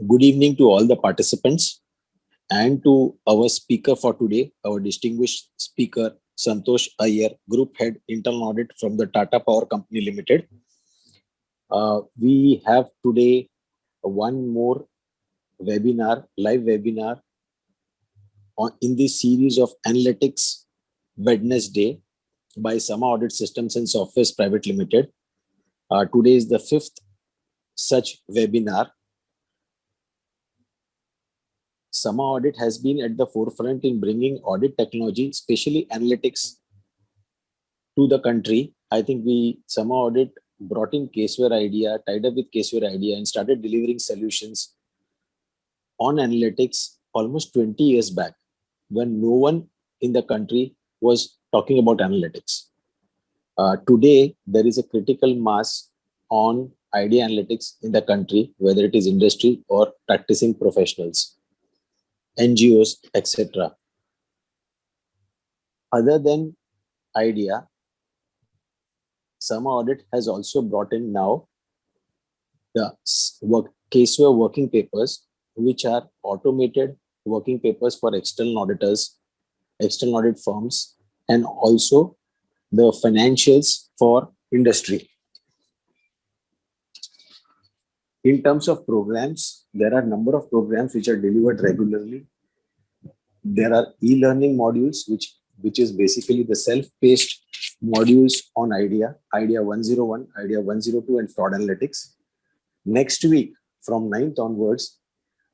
Good evening to all the participants and to our speaker for today, our distinguished speaker, Santosh Iyer, Group Head Internal Audit from the Tata Power Company Limited. We have today one more webinar, live webinar in this series of Analytics Wednesday by Sama Audit Systems and Softwares Private Limited. Today is the fifth such webinar. Sama Audit has been at the forefront in bringing audit technology, especially analytics, to the country. I think Sama Audit brought in Caseware Idea, tied up with Caseware Idea, and started delivering solutions on analytics almost 20 years back, when no one in the country was talking about analytics. Today, there is a critical mass on idea analytics in the country, whether it is industry or practicing professionals, NGOs, etc. Other than idea, Sama Audit has also brought in now the Caseware working papers, which are automated working papers for external auditors, external audit firms, and also the financials for industry. In terms of programs, there are a number of programs which are delivered regularly. There are e-learning modules, which is basically the self-paced modules on IDEA 101, IDEA 102, and fraud analytics. Next week, from 9th onwards,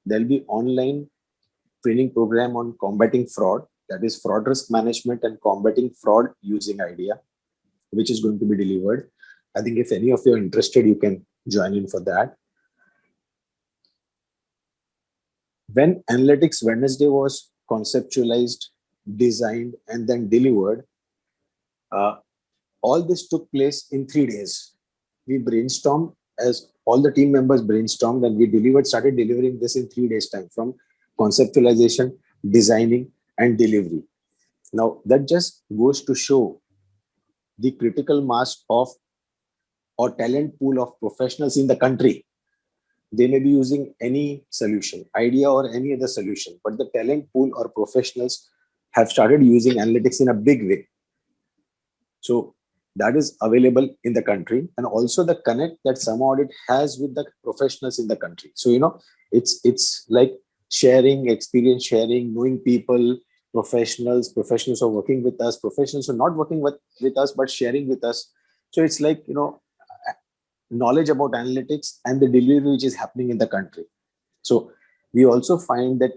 there'll be online training program on combating fraud, that is fraud risk management and combating fraud using IDEA, which is going to be delivered. I think if any of you are interested, you can join in for that. When Analytics Wednesday was conceptualized, designed, and then delivered, all this took place in 3 days. We brainstormed, as all the team members brainstormed, and we started delivering this in 3 days' time, from conceptualization, designing, and delivery. Now, that just goes to show the critical mass of or talent pool of professionals in the country. They may be using any solution, IDEA or any other solution, but the talent pool or professionals have started using analytics in a big way. So that is available in the country, and also the connect that Sama Audit has with the professionals in the country. So, it's like sharing, experience sharing, knowing people, professionals who are working with us, professionals who are not working with us, but sharing with us. So it's like, knowledge about analytics and the delivery which is happening in the country. So we also find that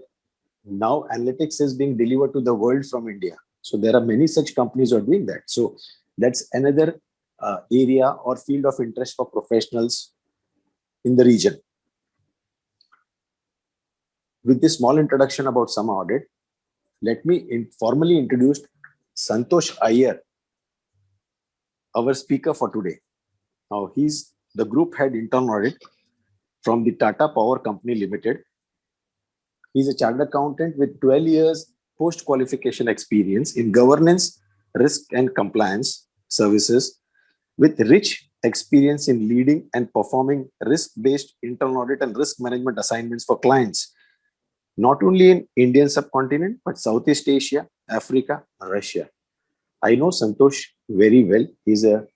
now analytics is being delivered to the world from India. So there are many such companies who are doing that. So that's another area or field of interest for professionals in the region. With this small introduction about Sama Audit, let me formally introduce Santosh Iyer, our speaker for today. Now, he's the Group Head Internal Audit from the Tata Power Company Limited. He's a chartered accountant with 12 years post-qualification experience in governance, risk and compliance services, with rich experience in leading and performing risk-based internal audit and risk management assignments for clients, not only in Indian subcontinent, but Southeast Asia, Africa, and Russia. I know Santosh very well. He's a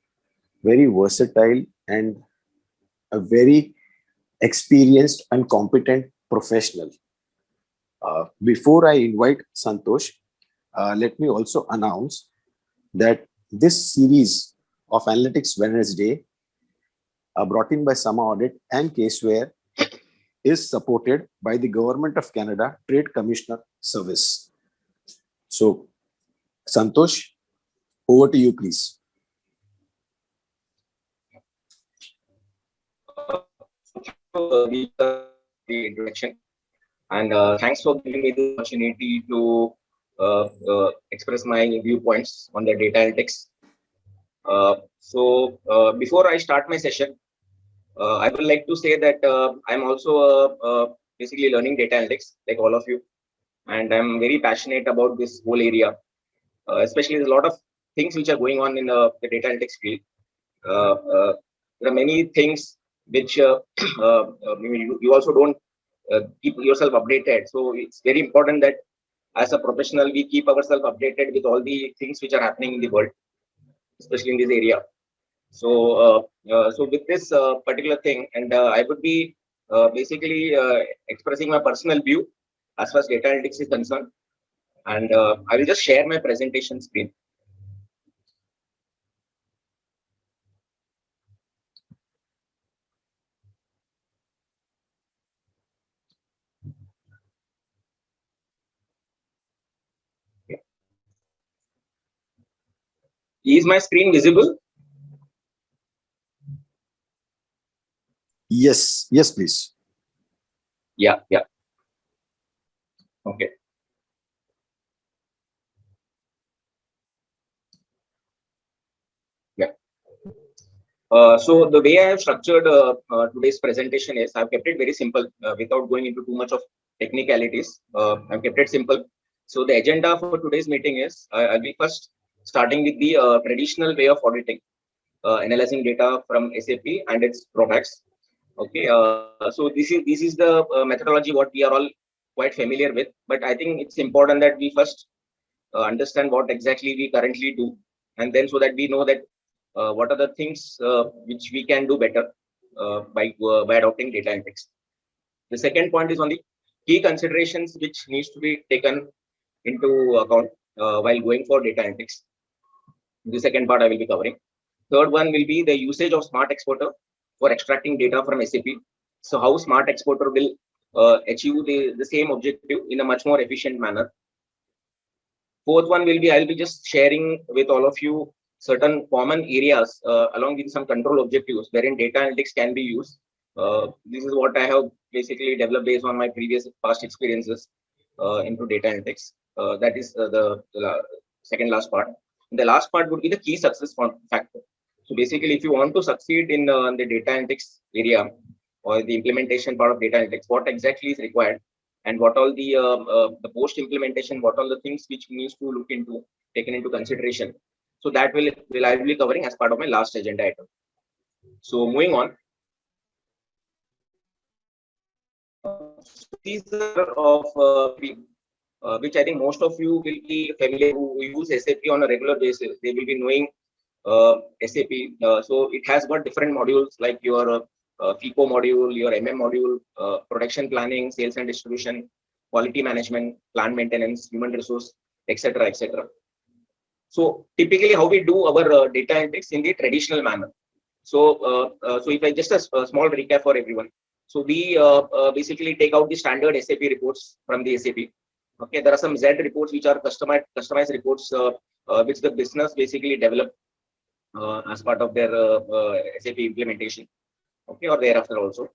very versatile and a very experienced and competent professional. Before I invite Santosh, let me also announce that this series of Analytics Wednesday, brought in by Sama Audit and Caseware, is supported by the Government of Canada Trade Commissioner Service. So, Santosh, over to you, please. The introduction, and thanks for giving me the opportunity to express my viewpoints on the data analytics. Before I start my session, I would like to say that I'm also basically learning data analytics like all of you, and I'm very passionate about this whole area. Especially, there's a lot of things which are going on in the data analytics field. There are many things which you also don't keep yourself updated. So it's very important that as a professional, we keep ourselves updated with all the things which are happening in the world, especially in this area. So with this particular thing, and I would be basically expressing my personal view as far as data analytics is concerned. And I will just share my presentation screen. Okay. Is my screen visible? Yes, yes, please. Yeah, yeah. Okay. Yeah. So the way I have structured today's presentation is I've kept it very simple without going into too much of technicalities. I've kept it simple. So the agenda for today's meeting is I'll be first starting with the traditional way of auditing, analyzing data from SAP and its drawbacks. Okay, so this is the methodology what we are all quite familiar with. But I think it's important that we first understand what exactly we currently do, and then so that we know that what are the things which we can do better by adopting data analytics. The second point is on the key considerations which needs to be taken into account while going for data analytics. The second part I will be covering. Third one will be the usage of Smart Exporter for extracting data from SAP. So how Smart Exporter will achieve the same objective in a much more efficient manner. Fourth one will be I'll be just sharing with all of you certain common areas along with some control objectives wherein data analytics can be used. This is what I have basically developed based on my previous past experiences into data analytics. That is the second last part. The last part would be the key success factor. So basically, if you want to succeed in the data analytics area or the implementation part of data analytics, what exactly is required, and what all the post implementation, what all the things which needs to look into, taken into consideration. So that will I will be covering as part of my last agenda item. So moving on. These are of which I think most of you will be familiar who use SAP on a regular basis. They will be knowing SAP. So it has got different modules like your FICO module, your MM module, production planning, sales and distribution, quality management, plant maintenance, human resource, etc., etc. So typically, how we do our data analytics in the traditional manner. So if I just a small recap for everyone. So we basically take out the standard SAP reports from the SAP. Okay, there are some Z reports which are customized reports which the business basically develop as part of their SAP implementation. Okay, or thereafter also.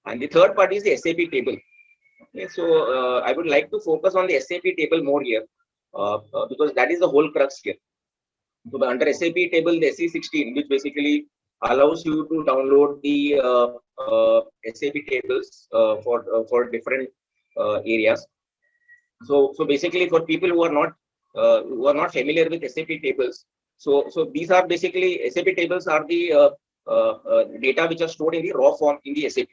And the third part is the SAP table. Okay, so I would like to focus on the SAP table more here because that is the whole crux here. So under SAP table, the SE16, which basically allows you to download the SAP tables for different areas. So basically, for people who are not familiar with SAP tables, so these are basically SAP tables are the data which are stored in the raw form in the SAP.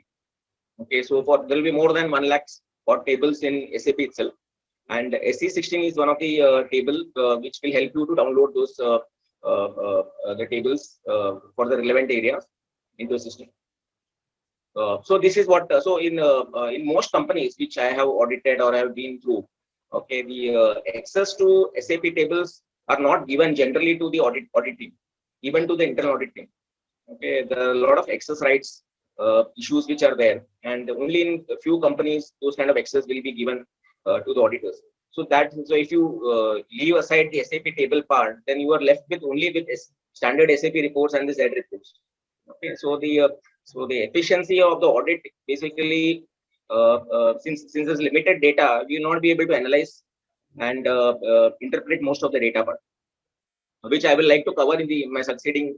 Okay, so there will be more than 1 lakh or tables in SAP itself, and SE16 is one of the table which will help you to download those the tables for the relevant areas into the system. So this is what in most companies which I have audited or have been through, okay, the access to SAP tables are not given generally to the audit team, even to the internal audit team. Okay, there are a lot of access rights issues which are there, and only in a few companies those kind of access will be given to the auditors. So if you leave aside the SAP table part, then you are left with only with standard SAP reports and the Z reports. Okay, so the efficiency of the audit basically since there's limited data, we will not be able to analyze and interpret most of the data part, which I will like to cover in my succeeding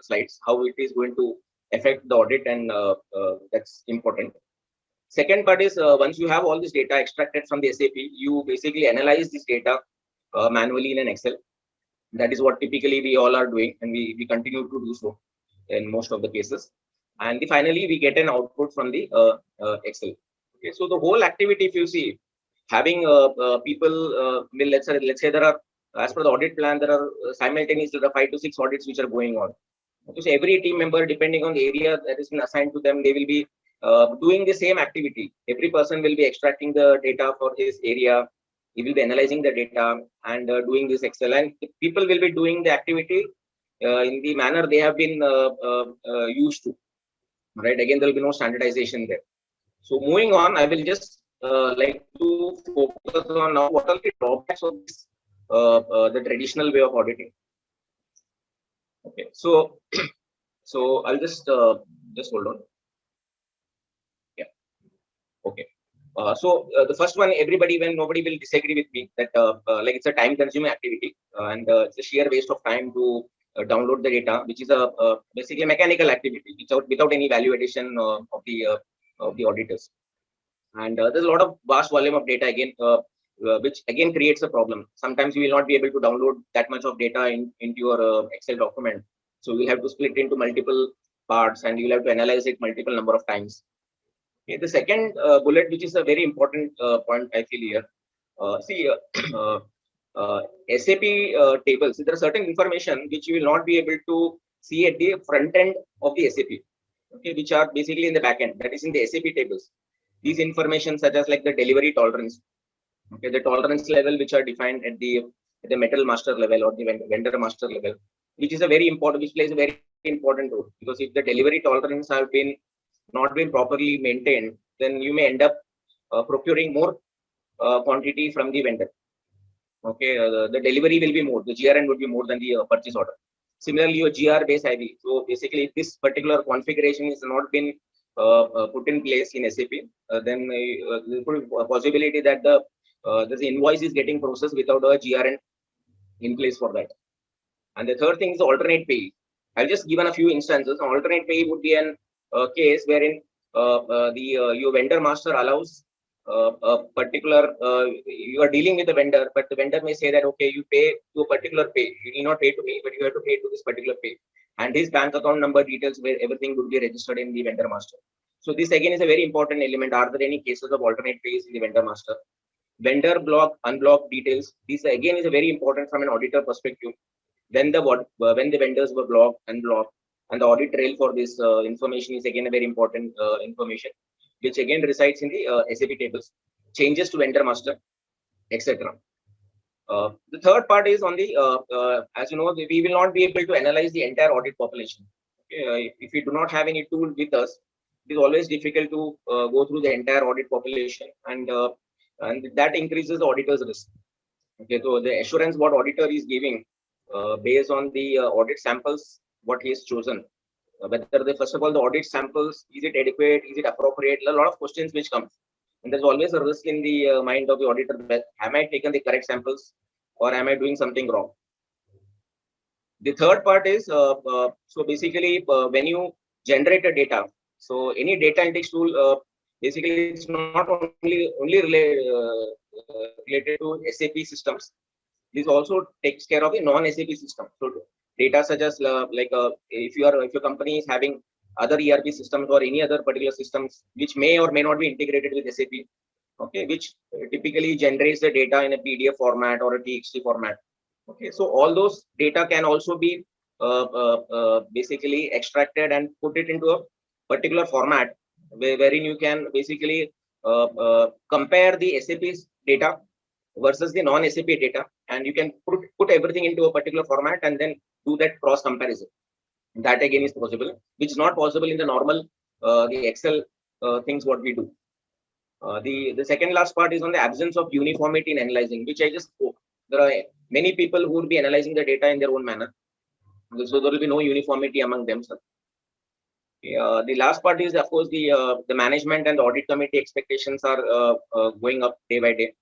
slides, how it is going to affect the audit, and that's important. Second part is once you have all this data extracted from the SAP, you basically analyze this data manually in an Excel. That is what typically we all are doing, and we continue to do so in most of the cases. And finally, we get an output from the Excel. Okay, so the whole activity, if you see, having people, let's say there are, as per the audit plan, there are simultaneously there are 5 to 6 audits which are going on. Okay, so every team member, depending on the area that has been assigned to them, they will be doing the same activity. Every person will be extracting the data for his area. He will be analyzing the data and doing this Excel, and people will be doing the activity in the manner they have been used to. Right? Again, there will be no standardization there. So moving on, I will just like to focus on now what are the drawbacks of this, the traditional way of auditing. Okay, so so I'll just hold on. Yeah. Okay. The first one, everybody, when nobody will disagree with me that like it's a time-consuming activity and it's a sheer waste of time to download the data, which is a basically a mechanical activity without any value addition of the auditors. And there's a lot of vast volume of data again, which again creates a problem. Sometimes you will not be able to download that much of data into your Excel document. So you'll have to split into multiple parts and you'll have to analyze it multiple number of times. Okay, the second bullet, which is a very important point I feel here. See, SAP tables, there are certain information which you will not be able to see at the front end of the SAP, okay, which are basically in the back end, that is in the SAP tables. These information such as like the delivery tolerance, okay, the tolerance level which are defined at the metal master level or the vendor master level, which is a very important, which plays a very important role, because if the delivery tolerance have been not been properly maintained, then you may end up procuring more quantity from the vendor. Okay, the delivery will be more, the GRN would be more than the purchase order. Similarly, your GR base IV. So basically, if this particular configuration is not been put in place in SAP, then there could be a possibility that the invoice is getting processed without a GRN in place for that. And the third thing is the alternate pay. I'll just given a few instances. An alternate pay would be an case wherein your vendor master allows a particular, you are dealing with the vendor, but the vendor may say that, okay, you pay to a particular pay. You need not pay to me, but you have to pay to this particular pay. And his bank account number details where everything would be registered in the vendor master. So this again is a very important element. Are there any cases of alternate pays in the vendor master? Vendor block, unblock details. This again is a very important from an auditor perspective. When the vendors were blocked, unblocked, and the audit trail for this information is again a very important information, which again resides in the SAP tables. Changes to vendor master, etc. The third part is on the, as you know, we will not be able to analyze the entire audit population. Okay? If we do not have any tool with us, it is always difficult to go through the entire audit population, and that increases the auditor's risk. Okay, so the assurance what auditor is giving based on the audit samples, what he has chosen, whether first of all the audit samples, is it adequate, is it appropriate? A lot of questions which come, and there's always a risk in the mind of the auditor that am I taken the correct samples or am I doing something wrong? The third part is so basically when you generate a data, so any data analytics tool basically it's not only related to SAP systems. This also takes care of the non-SAP system. So data such as if your company is having other ERP systems or any other particular systems which may or may not be integrated with SAP, okay, which typically generates the data in a PDF format or a TXT format. Okay, so all those data can also be basically extracted and put it into a particular format wherein you can basically compare the SAP's data versus the non-SAP data, and you can put everything into a particular format and then do that cross comparison. That again is possible, which is not possible in the normal the Excel things what we do. The second last part is on the absence of uniformity in analyzing, which I just spoke. There are many people who will be analyzing the data in their own manner, so there will be no uniformity among themselves. The last part is, of course, the management and the audit committee expectations are going up day by day.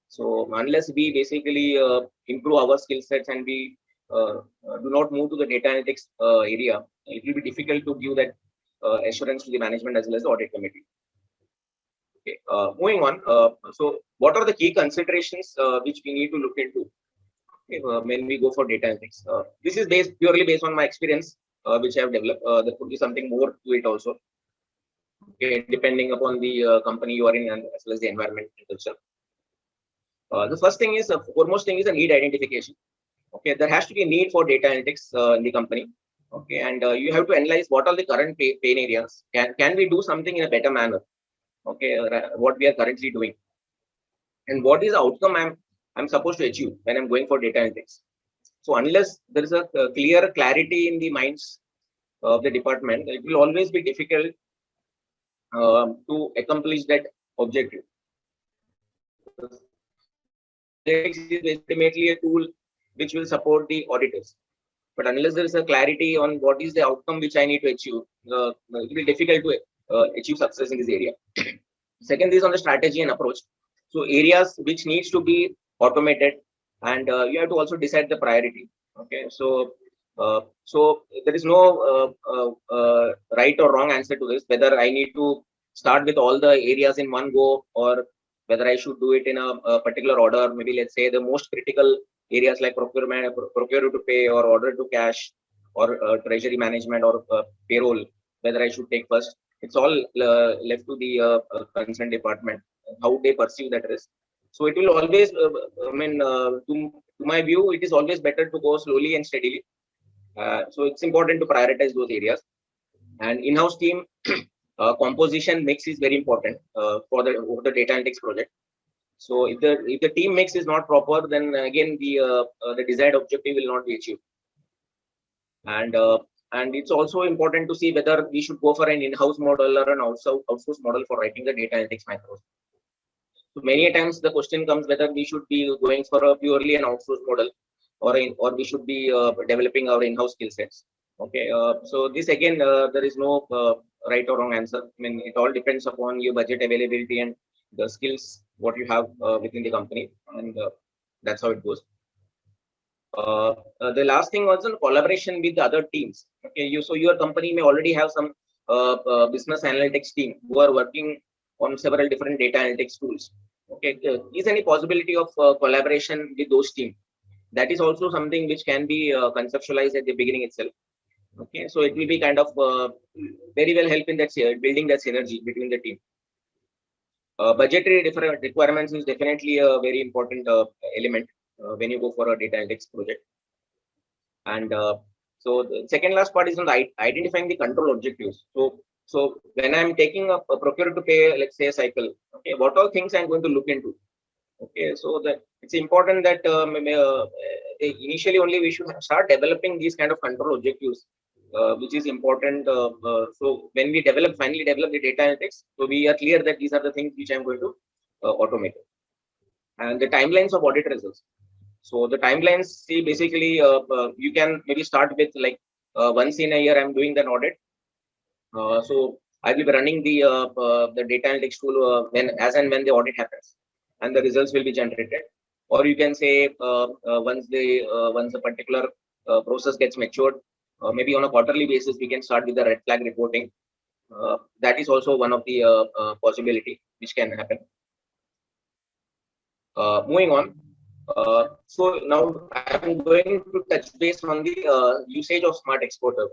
So unless we basically improve our skill sets and we do not move to the data analytics area, it will be difficult to give that assurance to the management as well as the audit committee. Okay, moving on. So what are the key considerations which we need to look into when we go for data analytics? This is purely based on my experience, which I have developed. There could be something more to it also. Okay, depending upon the company you are in and as well as the environment and culture. The first thing is, foremost thing is a need identification. Okay, there has to be a need for data analytics in the company. Okay, and you have to analyze what are the current pain areas. Can we do something in a better manner? Okay, what we are currently doing, and what is the outcome I'm supposed to achieve when I'm going for data analytics. So unless there is a clear clarity in the minds of the department, it will always be difficult to accomplish that objective. Analytics is ultimately a tool which will support the auditors. But unless there is a clarity on what is the outcome which I need to achieve, it will be difficult to achieve success in this area. Second is on the strategy and approach. So areas which needs to be automated, and you have to also decide the priority. Okay, so there is no right or wrong answer to this. Whether I need to start with all the areas in one go, or whether I should do it in a particular order. Maybe let's say the most critical areas like procurement, procure to pay, or order to cash, or treasury management, or payroll. Whether I should take first. It's all left to the concerned department, how they perceive that risk. So it will always, to my view, it is always better to go slowly and steadily. So it's important to prioritize those areas. And in-house team composition mix is very important for the data analytics project. So if the team mix is not proper, then again the desired objective will not be achieved. And it's also important to see whether we should go for an in-house model or an outsource model for writing the data analytics macros. So many times the question comes whether we should be going for a purely an outsource model, or we should be developing our in-house skill sets. Okay, so this again there is no right or wrong answer. I mean, it all depends upon your budget availability and the skills what you have within the company, and that's how it goes. The last thing was on collaboration with the other teams. Okay, so your company may already have some business analytics team who are working on several different data analytics tools. Okay, is any possibility of collaboration with those teams? That is also something which can be conceptualized at the beginning itself. Okay, so it will be kind of very well help in that building that synergy between the team. Budgetary requirements is definitely a very important element when you go for a data analytics project. And so the second last part is on the identifying the control objectives. So when I'm taking a procure to pay, let's say a cycle, okay, what all things I'm going to look into. Okay, so that it's important that initially only we should start developing these kind of control objectives, which is important. So when we finally develop the data analytics, so we are clear that these are the things which I'm going to automate. And the timelines of audit results. So the timelines, see, basically you can maybe start with like once in a year I'm doing an audit. So I will be running the data analytics tool as and when the audit happens, and the results will be generated. Or you can say once a particular process gets matured, maybe on a quarterly basis we can start with the red flag reporting. That is also one of the possibility which can happen. Moving on. So now I'm going to touch base on the usage of Smart Exporter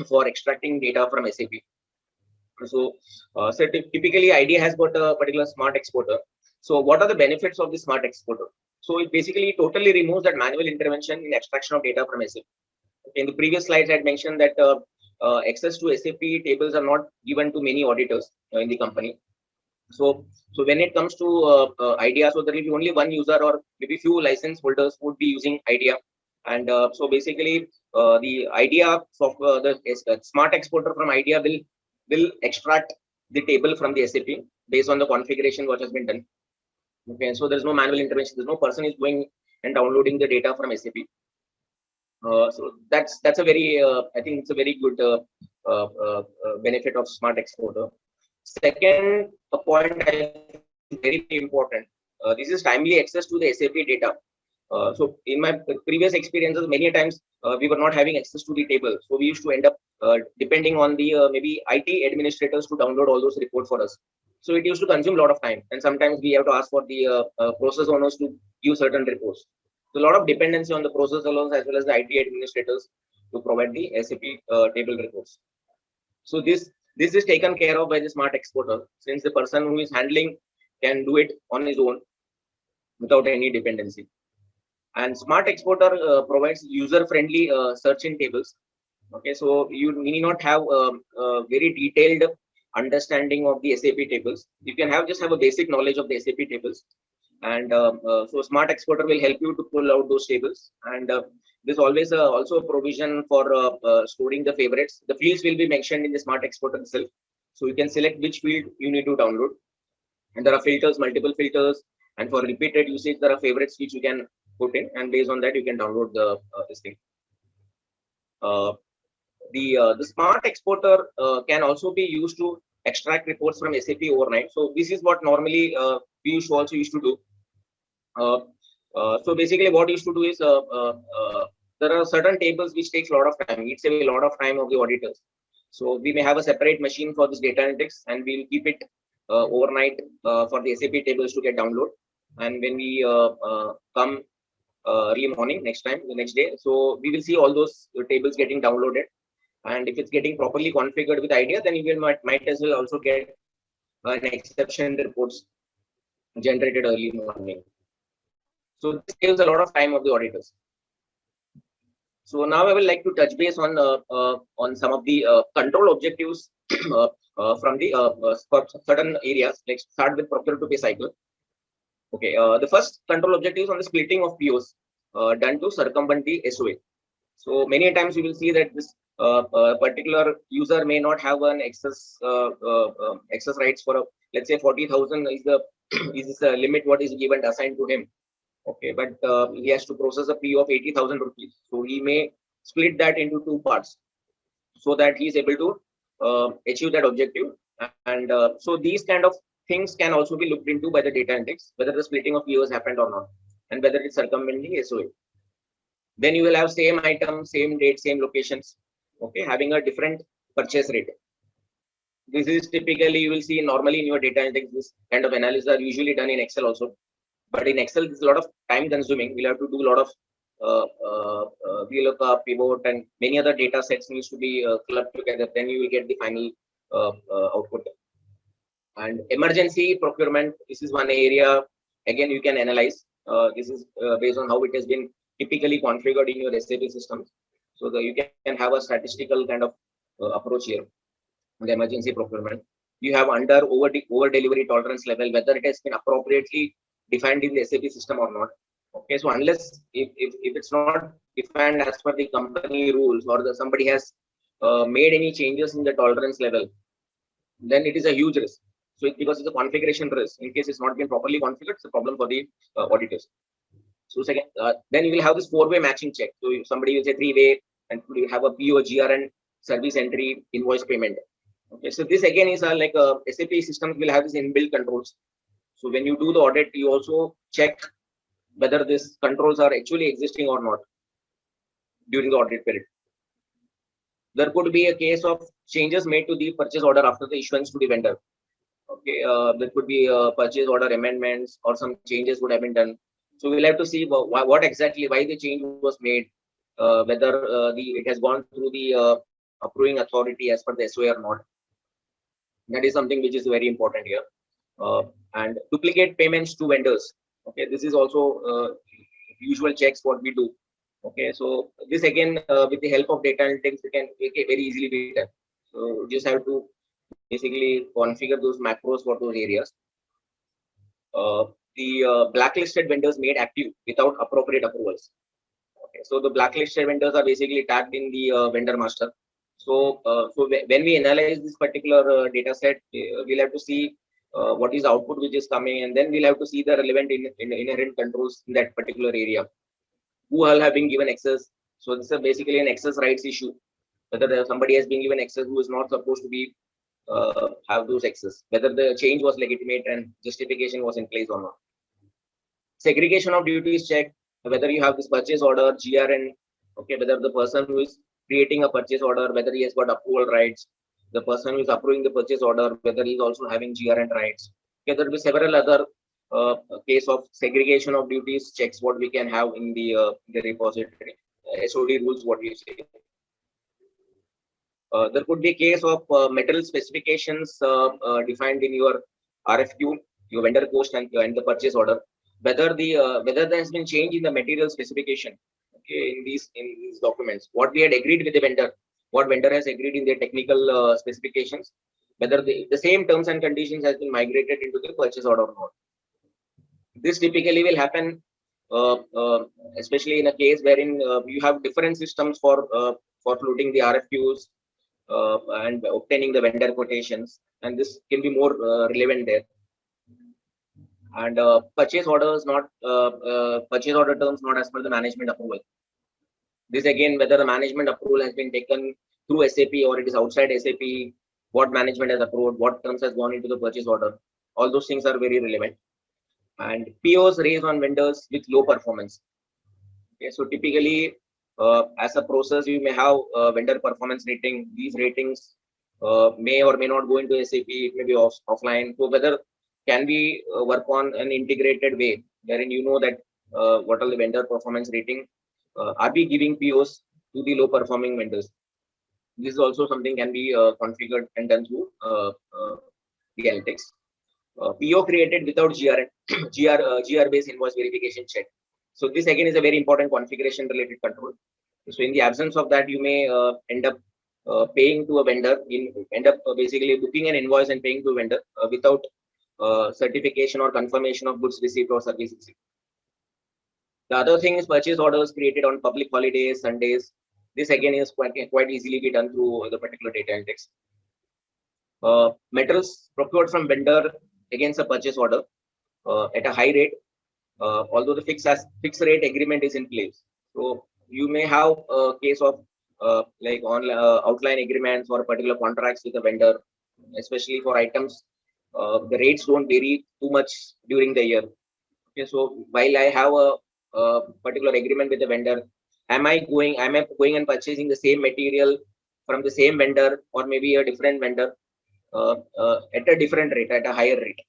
for extracting data from SAP. So typically IDEA has got a particular Smart Exporter. So what are the benefits of the Smart Exporter? So it basically totally removes that manual intervention in extraction of data from SAP. In the previous slides, I had mentioned that access to SAP tables are not given to many auditors in the company. So when it comes to IDEA, so there will be only one user or maybe few license holders would be using IDEA. And so basically the IDEA software, the Smart Exporter from IDEA will extract the table from the SAP based on the configuration what has been done. Okay, so there's no manual intervention. There's no person is going and downloading the data from SAP. So that's a very I think it's a very good benefit of Smart Exporter. Second point I think very important. This is timely access to the SAP data. So in my previous experiences, many times we were not having access to the table. So we used to end up depending on the maybe IT administrators to download all those reports for us. So it used to consume a lot of time. And sometimes we have to ask for the process owners to give certain reports. So a lot of dependency on the process owners as well as the IT administrators to provide the SAP table reports. So this This is taken care of by the smart exporter, since the person who is handling can do it on his own without any dependency. And smart exporter provides user-friendly search in tables. Okay, so you need not have very detailed understanding of the SAP tables. You can just have a basic knowledge of the SAP tables, and so smart exporter will help you to pull out those tables. And there's always also a provision for storing the favorites. The fields will be mentioned in the smart exporter itself, so you can select which field you need to download. And there are filters, multiple filters, and for repeated usage there are favorites which you can put in, and based on that you can download this thing. The smart exporter can also be used to extract reports from SAP overnight. So this is what normally we also used to do. So basically what we used to do is there are certain tables which takes a lot of time. It's a lot of time of the auditors. So we may have a separate machine for this data analytics, and we'll keep it overnight for the SAP tables to get download. And when we come early morning next time, the next day, so we will see all those tables getting downloaded. And if it's getting properly configured with IDEA, then you will might as well also get an exception reports generated early morning. So this saves a lot of time of the auditors. So now I would like to touch base on some of the control objectives from the certain areas. Let's start with procure to pay cycle. Okay, the first control objective is on the splitting of POs done to circumvent the SOA. So many times you will see that this particular user may not have an excess rights for let's say 40,000 is the is the limit what is given assigned to him. Okay, but he has to process a PO of 80,000 rupees. So he may split that into two parts so that he is able to achieve that objective. And so these kind of things can also be looked into by the data analytics, whether the splitting of POs happened or not, and whether it's circumventing SOA. Then you will have same item, same date, same locations, okay, having a different purchase rate. This is typically you will see normally in your data analytics. This kind of analysis are usually done in Excel also, but in Excel it's a lot of time consuming. We'll have to do a lot of VLOOKUP, pivot, and many other data sets needs to be clubbed together. Then you will get the final output. And emergency procurement, this is one area again you can analyze. This is based on how it has been typically configured in your SAP systems. So that you can have a statistical kind of approach here. The emergency procurement, you have under over delivery tolerance level, whether it has been appropriately defined in the SAP system or not. Okay, so unless if it's not defined as per the company rules, or somebody has made any changes in the tolerance level, then it is a huge risk. So because it's a configuration risk, in case it's not been properly configured, it's a problem for the auditors. So second, then you will have this four-way matching check. So if somebody will say three-way, and you have a PO, GRN, service entry, invoice payment. Okay, so this again is like SAP systems will have this inbuilt controls. So when you do the audit, you also check whether these controls are actually existing or not during the audit period. There could be a case of changes made to the purchase order after the issuance to the vendor. Okay, there could be purchase order amendments or some changes would have been done. So we'll have to see what exactly why the change was made, whether it has gone through the approving authority as per the SOA or not. That is something which is very important here. And duplicate payments to vendors. Okay, this is also usual checks what we do. Okay, so this again with the help of data analytics, we can make it very easily be done. So you just have to basically configure those macros for those areas. The blacklisted vendors made active without appropriate approvals. Okay, so the blacklisted vendors are basically tagged in the vendor master. So, when we analyze this particular data set, we'll have to see what is the output which is coming, and then we'll have to see the relevant inherent controls in that particular area. Who all have been given access? So this is basically an access rights issue. Whether somebody has been given access who is not supposed to be have those access. Whether the change was legitimate and justification was in place or not. Segregation of duties check. Whether you have this purchase order, GRN. Okay, whether the person who is creating a purchase order, whether he has got approval rights, the person who is approving the purchase order, whether he is also having GRN rights. Okay, there will be several other case of segregation of duties checks what we can have in the repository. SOD rules, what we say. There could be a case of metal specifications defined in your RFQ, your vendor cost, and the purchase order. Whether there has been change in the material specification, okay, in these documents, what we had agreed with the vendor, what vendor has agreed in their technical specifications, whether the same terms and conditions has been migrated into the purchase order or not. This typically will happen, especially in a case wherein you have different systems for floating the RFQs and obtaining the vendor quotations, and this can be more relevant there. And purchase orders not purchase order terms not as per the management approval. This again, whether the management approval has been taken through SAP or it is outside SAP, what management has approved, what terms has gone into the purchase order, all those things are very relevant. And POs raised on vendors with low performance. Okay, so typically, as a process, you may have vendor performance rating. These ratings may or may not go into SAP, it may be offline. So whether can we work on an integrated way wherein you know that what are the vendor performance rating? Are we giving POs to the low performing vendors? This is also something can be configured and done through the analytics. PO created without GR based invoice verification check. So this again is a very important configuration related control. So in the absence of that, you may end up paying to a vendor, basically booking an invoice and paying to a vendor without certification or confirmation of goods received or service received. The other thing is purchase orders created on public holidays, Sundays. This again is quite easily be done through the particular data index. Metals procured from vendor against a purchase order at a high rate, although the fixed rate agreement is in place. So you may have a case of like on outline agreements or particular contracts with the vendor, especially for items. The rates don't vary too much during the year. Okay, so while I have a particular agreement with the vendor, am I going and purchasing the same material from the same vendor or maybe a different vendor at a different rate, at a higher rate?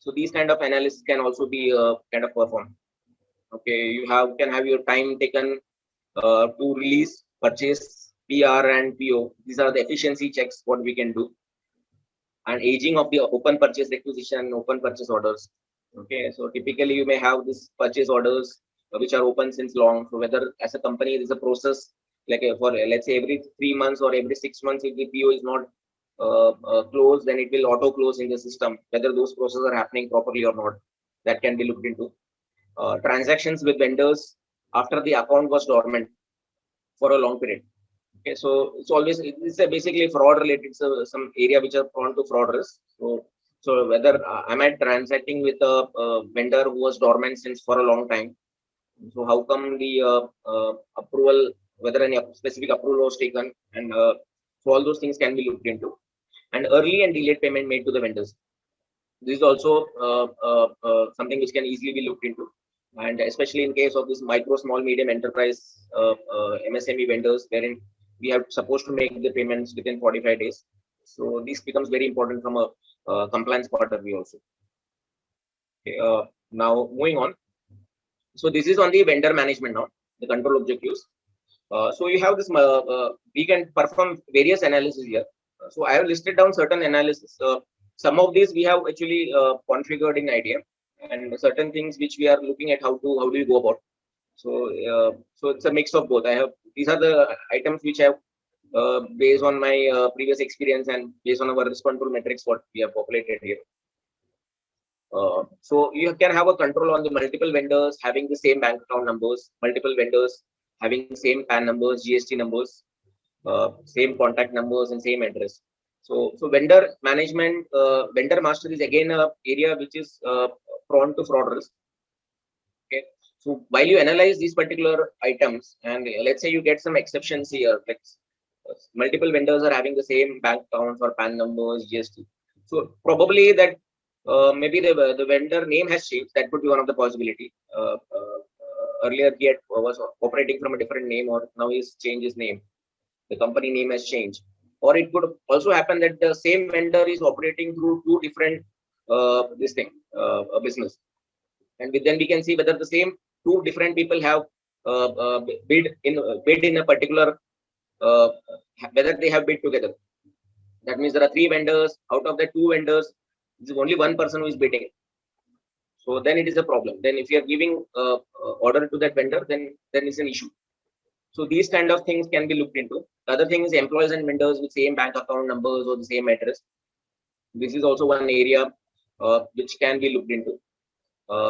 So these kind of analysis can also be kind of performed. Okay, you can have your time taken to release, purchase, PR and PO. These are the efficiency checks what we can do. And aging of the open purchase requisition and open purchase orders. Okay, so typically you may have this purchase orders which are open since long. So whether as a company there's a process like for let's say every 3 months or every 6 months, if the PO is not closed, then it will auto close in the system. Whether those processes are happening properly or not, that can be looked into. Transactions with vendors after the account was dormant for a long period. Okay, so it's basically fraud related, so some area which are prone to fraud risk. So whether am I transacting with a vendor who was dormant since for a long time? So how come the approval, whether any specific approval was taken, and so all those things can be looked into. And early and delayed payment made to the vendors. This is also something which can easily be looked into, and especially in case of this micro, small, medium enterprise MSME vendors, wherein we are supposed to make the payments within 45 days. So this becomes very important from a compliance point of view also. Okay, now moving on. So this is on the vendor management now, the control objectives. So you have this, we can perform various analysis here. So I have listed down certain analysis. Some of these we have actually configured in IDM, and certain things which we are looking at how do we go about. So so it's a mix of both. These are the items which I have based on my previous experience and based on our risk control metrics what we have populated here. So you can have a control on the multiple vendors having the same bank account numbers, multiple vendors having the same PAN numbers, GST numbers, same contact numbers and same address. So vendor management, vendor master is again a area which is prone to fraud risk. Okay, so while you analyze these particular items, and let's say you get some exceptions here, like multiple vendors are having the same bank accounts or PAN numbers, GST. So probably that maybe the vendor name has changed. That could be one of the possibility. Earlier he was operating from a different name, or now he's changed his name. The company name has changed. Or it could also happen that the same vendor is operating through two different business. And then we can see whether the same two different people have bid in a particular whether they have bid together. That means there are 3 vendors. Out of the 2 vendors, there is only one person who is bidding. So then it is a problem. Then if you are giving order to that vendor, then it's an issue. So these kind of things can be looked into. The other thing is employees and vendors with same bank account numbers or the same address. This is also one area which can be looked into.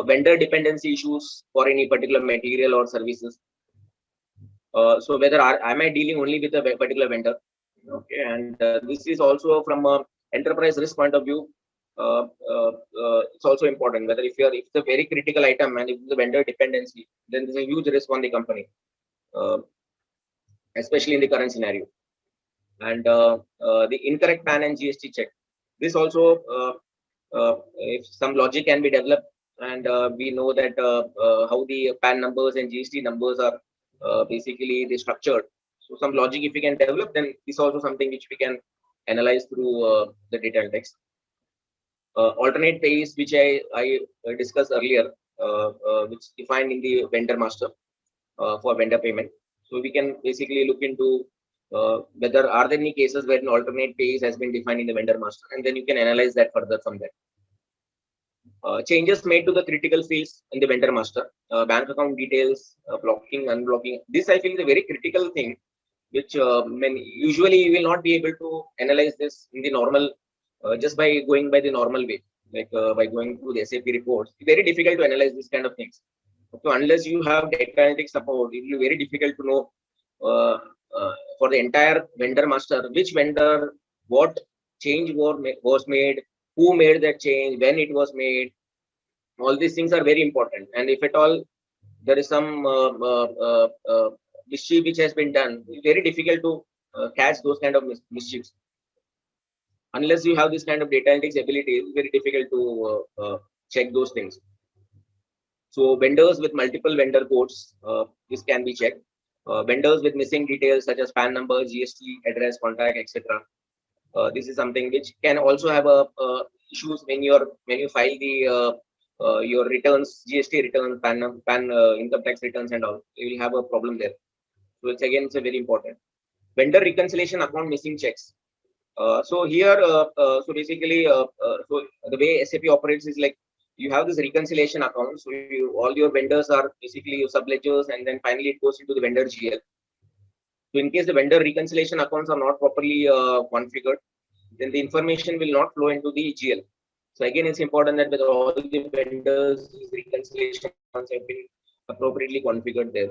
Vendor dependency issues for any particular material or services. So whether am I dealing only with a particular vendor? Okay, and this is also from a enterprise risk point of view. It's also important whether if it's a very critical item and if the vendor dependency, then there's a huge risk on the company, especially in the current scenario. And the incorrect PAN and GST check. This also, if some logic can be developed, and we know that how the PAN numbers and GST numbers are basically they structured. So some logic if we can develop, then this is also something which we can analyze through the data text. Alternate pays, which I discussed earlier, which defined in the vendor master for vendor payment. So we can basically look into whether are there any cases where an alternate pays has been defined in the vendor master, and then you can analyze that further from there. Changes made to the critical fields in the vendor master, bank account details, blocking, unblocking. This I feel is a very critical thing, which usually you will not be able to analyze this in the normal, just by going by the normal way, like by going through the SAP reports. It's very difficult to analyze this kind of things. So unless you have data analytics support, it will be very difficult to know for the entire vendor master, which vendor, what change was made, who made that change, when it was made. All these things are very important. And if at all there is some mischief which has been done, it's very difficult to catch those kind of mischiefs. Unless you have this kind of data analytics ability, it's very difficult to check those things. So vendors with multiple vendor codes, this can be checked. Vendors with missing details such as PAN number, GST, address, contact, etc. This is something which can also have issues when you file the your returns, GST returns, PAN income tax returns, and all. You will have a problem there. So it's a very important. Vendor reconciliation account missing checks. So here, so basically, so the way SAP operates is like you have this reconciliation account. So all your vendors are basically your subledgers, and then finally it goes into the vendor GL. So in case the vendor reconciliation accounts are not properly configured, then the information will not flow into the GL. So again, it's important that with all the vendors, these reconciliation accounts have been appropriately configured there.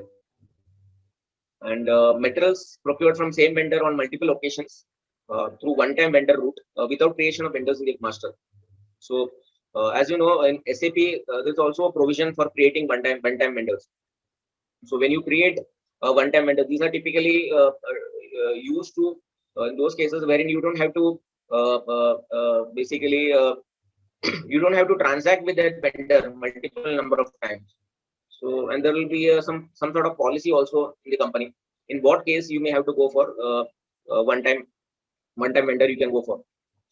And materials procured from same vendor on multiple occasions through one-time vendor route without creation of vendors in the master. So as you know, in SAP, there's also a provision for creating one-time vendors. So when you create a one-time vendor, these are typically used to in those cases wherein you don't have to basically you don't have to transact with that vendor multiple number of times. So and there will be some sort of policy also in the company. In what case you may have to go for one-time vendor you can go for.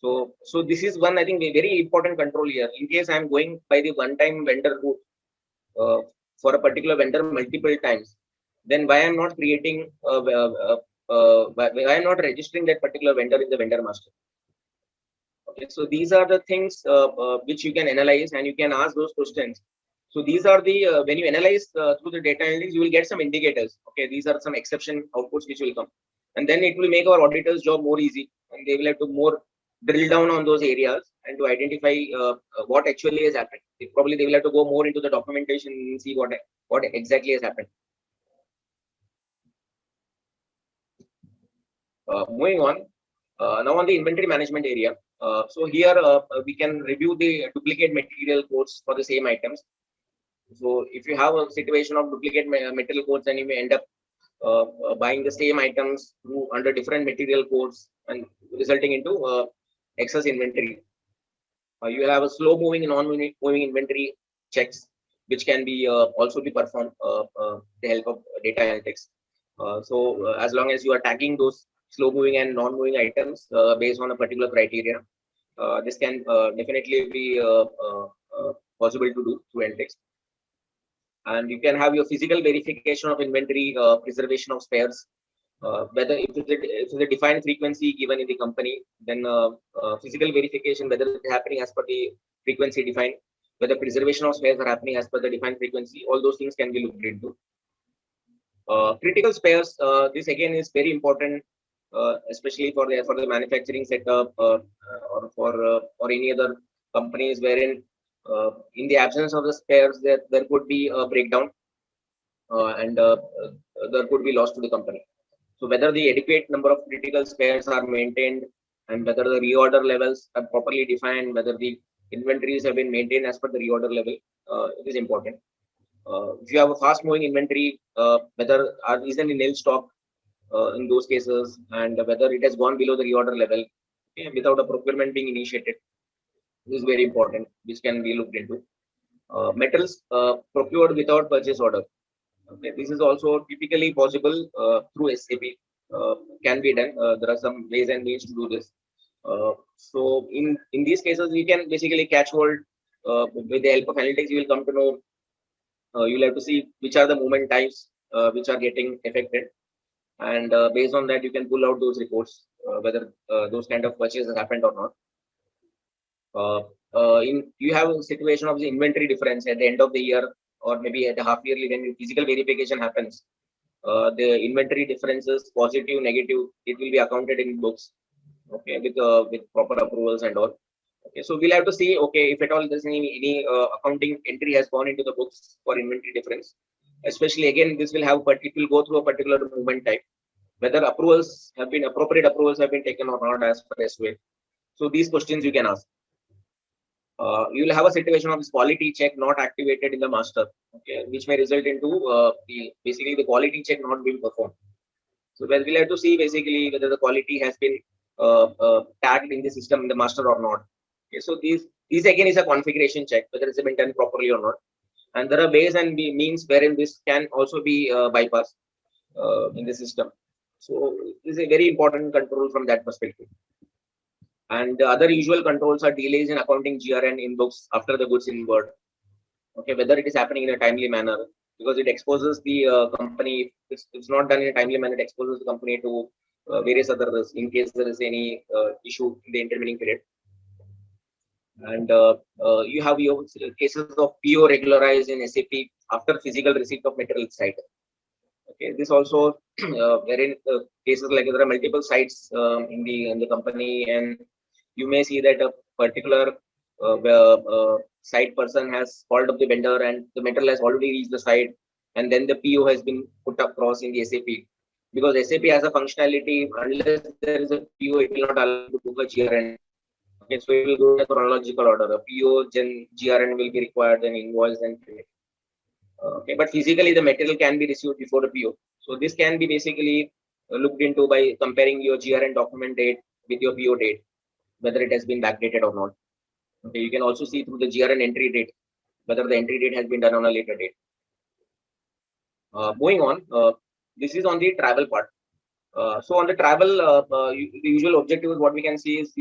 So this is one, I think, a very important control here. In case I'm going by the one-time vendor route for a particular vendor multiple times, then why I'm not creating, why I'm not registering that particular vendor in the vendor master? Okay, so these are the things which you can analyze, and you can ask those questions. So these are the when you analyze through the data analytics, you will get some indicators. Okay, these are some exception outputs which will come, and then it will make our auditors' job more easy, and they will have to more drill down on those areas and to identify what actually has happened. Probably they will have to go more into the documentation and see what exactly has happened. Moving on, now on the inventory management area. So here we can review the duplicate material codes for the same items. So if you have a situation of duplicate material codes, then you may end up buying the same items under different material codes and resulting into excess inventory. You will have a slow moving and non-moving inventory checks, which can be also be performed with the help of data analytics. So as long as you are tagging those slow moving and non-moving items based on a particular criteria, this can definitely be possible to do through analytics. And you can have your physical verification of inventory, preservation of spares, Whether if it's a defined frequency given in the company, then physical verification whether it is happening as per the frequency defined, whether preservation of spares are happening as per the defined frequency, all those things can be looked into. Critical spares, this again is very important, especially for the manufacturing setup, or any other companies wherein in the absence of the spares there could be a breakdown, and there could be loss to the company. So whether the adequate number of critical spares are maintained, and whether the reorder levels are properly defined, whether the inventories have been maintained as per the reorder level, it is important. If you have a fast moving inventory, whether is there any nil stock in those cases, and whether it has gone below the reorder level, okay, without a procurement being initiated, this is very important, which can be looked into. Metals procured without purchase order. Okay, this is also typically possible through SAP. Can be done. There are some ways and means to do this. So in these cases, we can basically catch hold with the help of analytics. You will come to know. You'll have to see which are the movement types which are getting affected, and based on that, you can pull out those reports whether those kind of purchases happened or not. You have a situation of the inventory difference at the end of the year, or maybe at the half yearly when physical verification happens. The inventory differences, positive, negative, it will be accounted in books, okay, with proper approvals and all. Okay, so we'll have to see, okay, if at all there's any accounting entry has gone into the books for inventory difference. Especially again, this will have, but it will go through a particular movement type, whether appropriate approvals have been taken or not as per SOA. So these questions you can ask. You will have a situation of this quality check not activated in the master, okay, which may result into basically the quality check not being performed. So we'll have to see basically whether the quality has been tagged in the system in the master or not. Okay, so these again is a configuration check whether it's been done properly or not, and there are ways and means wherein this can also be bypassed in the system. So this is a very important control from that perspective. And the other usual controls are delays in accounting GRN in books after the goods inward. Okay, whether it is happening in a timely manner, because it exposes the company. It's not done in a timely manner. It exposes the company to various other risks in case there is any issue in the intervening period. And you have your cases of PO regularized in SAP after physical receipt of material site. Okay, this also wherein cases like there are multiple sites in the company, and you may see that a particular site person has called up the vendor and the material has already reached the site, and then the PO has been put across in the SAP, because SAP has a functionality, unless there is a PO, it will not allow you to book a GRN. Okay, so it will go in a chronological order. A PO, then GRN will be required, then invoice and payment. Okay, but physically the material can be received before the PO. So this can be basically looked into by comparing your GRN document date with your PO date, whether it has been backdated or not. Okay, you can also see through the GRN entry date whether the entry date has been done on a later date. Moving on, this is on the travel part. So on the travel, the usual objective is what we can see is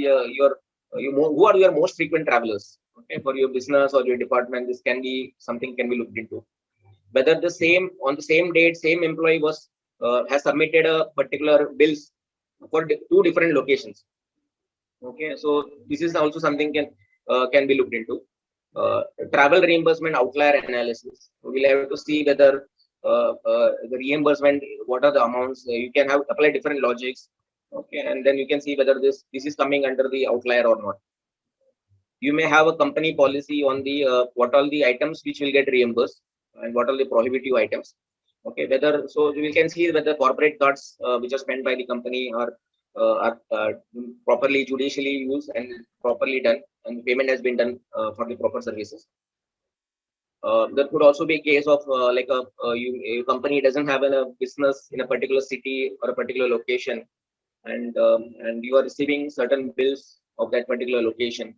who are your most frequent travelers. Okay, for your business or your department, this can be something can be looked into. Whether on the same date, same employee has submitted a particular bills for two different locations. Okay, so this is also something can be looked into. Travel reimbursement outlier analysis. We'll have to see whether the reimbursement, what are the amounts. You can apply different logics. Okay, and then you can see whether this is coming under the outlier or not. You may have a company policy on the what all the items which will get reimbursed and what are the prohibitive items. Okay, whether so we can see whether corporate cards which are spent by the company are properly judicially used and properly done, and payment has been done for the proper services. There could also be a case of like a company doesn't have a business in a particular city or a particular location, and you are receiving certain bills of that particular location.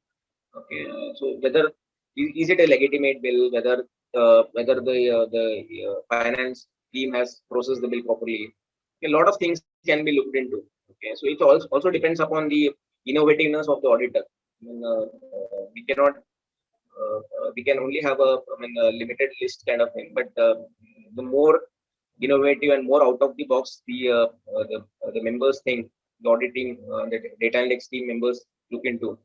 Okay, so whether is it a legitimate bill, whether the finance team has processed the bill properly. A lot of things can be looked into. Okay, so it also depends upon the innovativeness of the auditor. I mean, we cannot we can only have a limited list kind of thing, but the more innovative and more out of the box the members think, the auditing, the data analytics team members look into,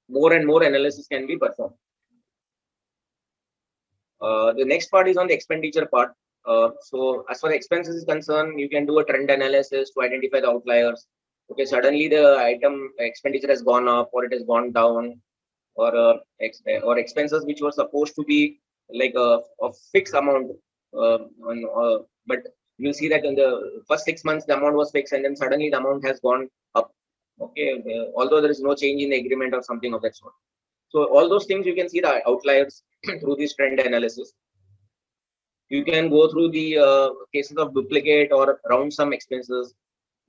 more and more analysis can be performed. The next part is on the expenditure part. So as far as expenses is concerned, you can do a trend analysis to identify the outliers. Okay, suddenly the item expenditure has gone up or it has gone down, or expenses which were supposed to be like a fixed amount, but you see that in the first 6 months the amount was fixed and then suddenly the amount has gone up. Okay, although there is no change in the agreement or something of that sort. So all those things you can see the outliers through this trend analysis. You can go through the cases of duplicate or round sum expenses,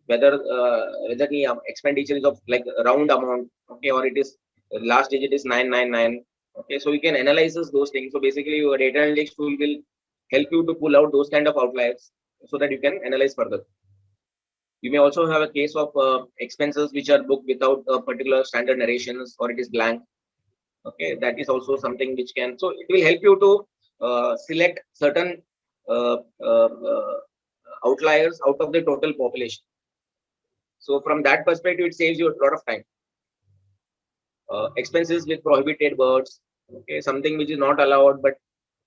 whether the expenditure is of like round amount, okay, or it is last digit is 999. Okay, so you can analyze those things. So basically, your data analytics tool will help you to pull out those kind of outliers so that you can analyze further. You may also have a case of expenses which are booked without a particular standard narrations or it is blank. Okay, that is also something which can, so it will help you to select certain outliers out of the total population. So from that perspective, it saves you a lot of time. Expenses with prohibited words, okay, something which is not allowed, but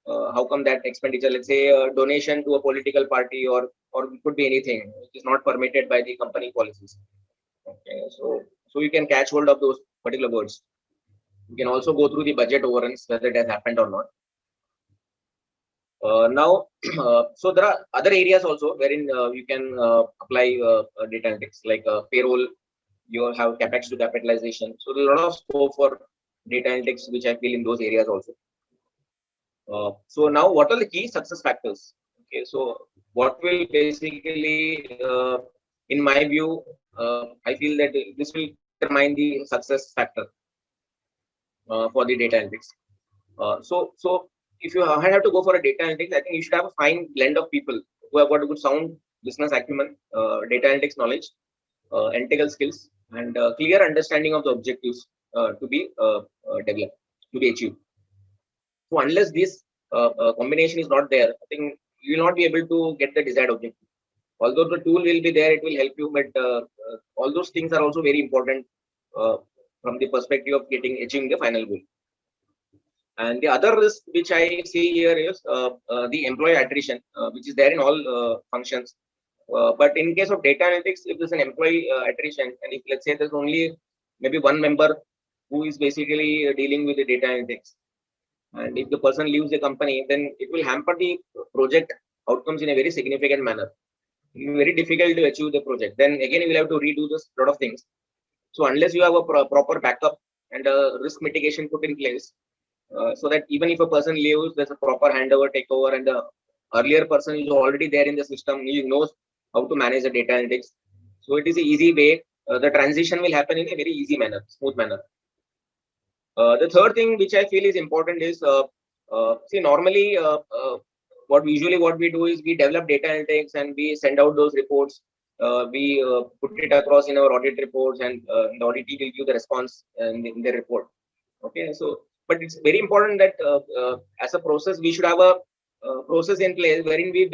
how come that expenditure, let's say a donation to a political party, or it could be anything which is not permitted by the company policies. Okay, so you can catch hold of those particular words. You can also go through the budget overruns, whether it has happened or not. Now, so there are other areas also wherein you can apply data analytics, like payroll. You have capex to capitalization. So there's a lot of scope for data analytics, which I feel in those areas also. So now, what are the key success factors? Okay, so what will basically, in my view, I feel that this will determine the success factor for the data analytics. So if you have to go for a data analytics, I think you should have a fine blend of people who have got a good sound business acumen, data analytics knowledge, analytical skills, and clear understanding of the objectives to be developed, to be achieved. So unless this combination is not there, I think you will not be able to get the desired objective. Although the tool will be there, it will help you, but all those things are also very important from the perspective of achieving the final goal. And the other risk which I see here is the employee attrition, which is there in all functions. But in case of data analytics, if there's an employee attrition, and if let's say there's only maybe one member who is basically dealing with the data analytics, and if the person leaves the company, then it will hamper the project outcomes in a very significant manner. It will be very difficult to achieve the project. Then again, you will have to redo this lot of things. So unless you have a proper backup and a risk mitigation put in place, so that even if a person leaves, there's a proper handover, takeover, and the earlier person is already there in the system. He knows how to manage the data analytics. So it is an easy way. The transition will happen in a very easy manner, smooth manner. The third thing which I feel is important is, see, normally what we do is we develop data analytics and we send out those reports. We put it across in our audit reports, and the audit team will give the response in the report. Okay, so but it's very important that as a process, we should have a process in place wherein we